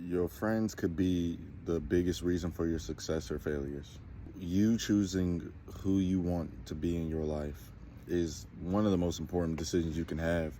Your friends could be the biggest reason for your success or failures. You choosing who you want to be in your life is one of the most important decisions you can have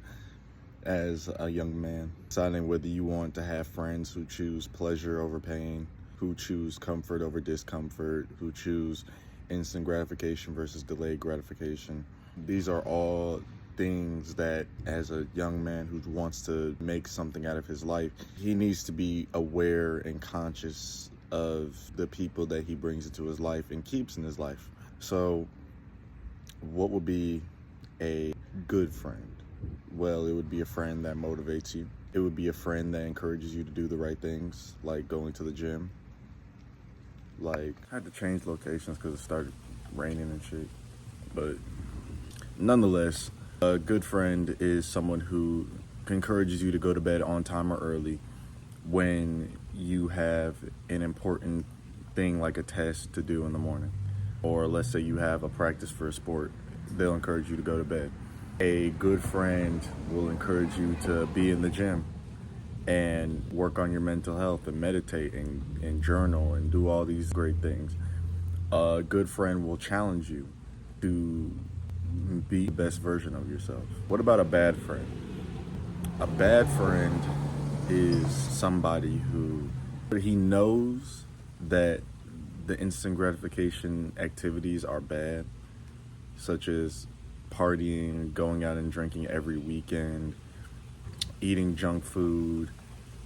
as a young man. Deciding whether you want to have friends who choose pleasure over pain, who choose comfort over discomfort, who choose instant gratification versus delayed gratification. These are all things that, as a young man who wants to make something out of his life, he needs to be aware and conscious of the people that he brings into his life and keeps in his life. So what would be a good friend? Well, it would be a friend that motivates you. It would be a friend that encourages you to do the right things, like going to the gym. Like, I had to change locations because it started raining and shit. But nonetheless, a good friend is someone who encourages you to go to bed on time or early when you have an important thing like a test to do in the morning. Or let's say you have a practice for a sport, they'll encourage you to go to bed. A good friend will encourage you to be in the gym and work on your mental health and meditate and journal and do all these great things. A good friend will challenge you to be the best version of yourself. What about a bad friend? A bad friend is somebody who he knows that the instant gratification activities are bad, such as partying, going out and drinking every weekend, eating junk food,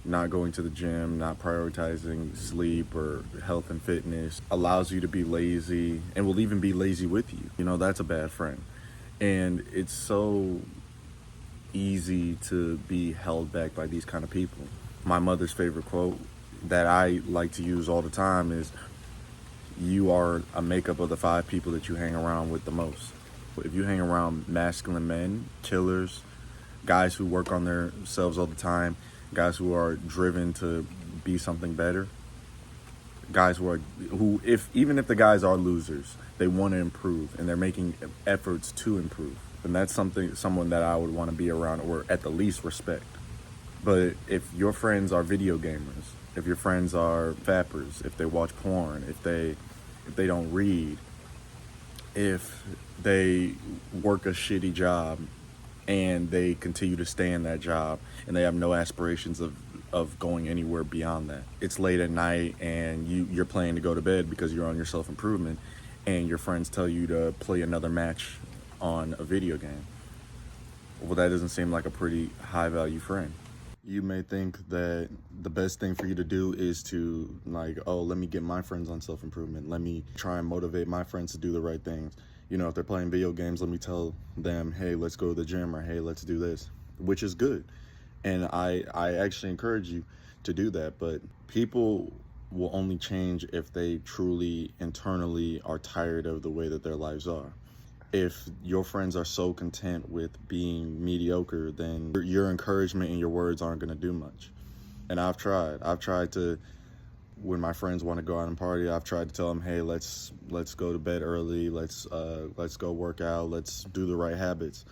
not going to the gym, not prioritizing sleep or health and fitness, allows you to be lazy and will even be lazy with you. You know, that's a bad friend. And it's so easy to be held back by these kind of people. My mother's favorite quote that I like to use all the time is, you are a makeup of the 5 people that you hang around with the most. If you hang around masculine men, killers, guys who work on themselves all the time, guys who are driven to be something better, guys who if even if the guys are losers, they want to improve and they're making efforts to improve. And that's someone that I would want to be around, or at the least respect. But if your friends are video gamers, if your friends are fappers, if they watch porn, if they don't read, if they work a shitty job and they continue to stay in that job and they have no aspirations of going anywhere beyond that. It's late at night and you're planning to go to bed because you're on your self-improvement, and your friends tell you to play another match on a video game. Well, that doesn't seem like a pretty high value friend. You may think that the best thing for you to do is to, like, oh, let me get my friends on self-improvement. Let me try and motivate my friends to do the right things. You know, if they're playing video games, let me tell them, hey, let's go to the gym, or hey, let's do this, which is good. And I actually encourage you to do that. But people will only change if they truly internally are tired of the way that their lives are. If your friends are so content with being mediocre, then your encouragement and your words aren't going to do much. And I've tried to, when my friends want to go out and party, I've tried to tell them, hey, let's go to bed early, let's go work out, let's do the right habits,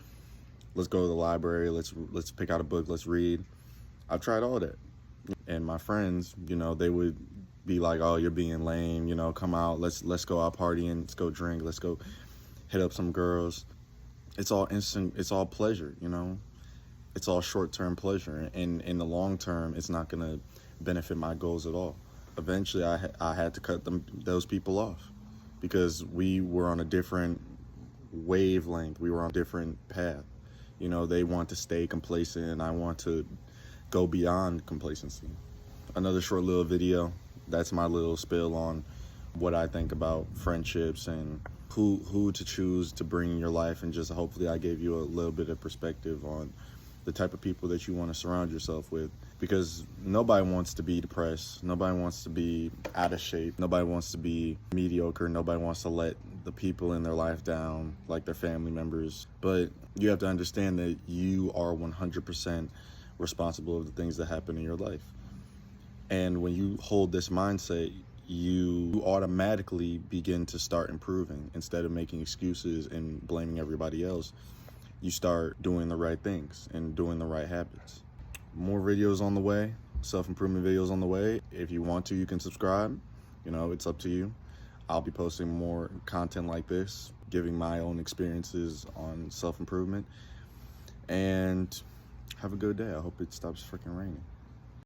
let's go to the library, let's pick out a book, let's read. I've tried all that. And my friends, you know, they would be like, oh, you're being lame, you know, come out, let's go out partying, let's go drink, let's go hit up some girls. It's all instant, it's all pleasure, you know. It's all short-term pleasure, and in the long term, it's not going to benefit my goals at all. Eventually, I had to cut those people off because we were on a different wavelength. We were on a different path. You know, they want to stay complacent, and I want to go beyond complacency. Another short little video. That's my little spill on what I think about friendships and who to choose to bring in your life, and just hopefully I gave you a little bit of perspective on the type of people that you want to surround yourself with, because nobody wants to be depressed, nobody wants to be out of shape, nobody wants to be mediocre, nobody wants to let the people in their life down, like their family members. But you have to understand that you are 100% responsible of the things that happen in your life. And when you hold this mindset, you automatically begin to start improving. Instead of making excuses and blaming everybody else, you start doing the right things and doing the right habits. More videos on the way. self-improvement videos on the way. If you want to, you can subscribe. You know, it's up to you. I'll be posting more content like this, giving my own experiences on self-improvement. And have a good day. I hope it stops freaking raining.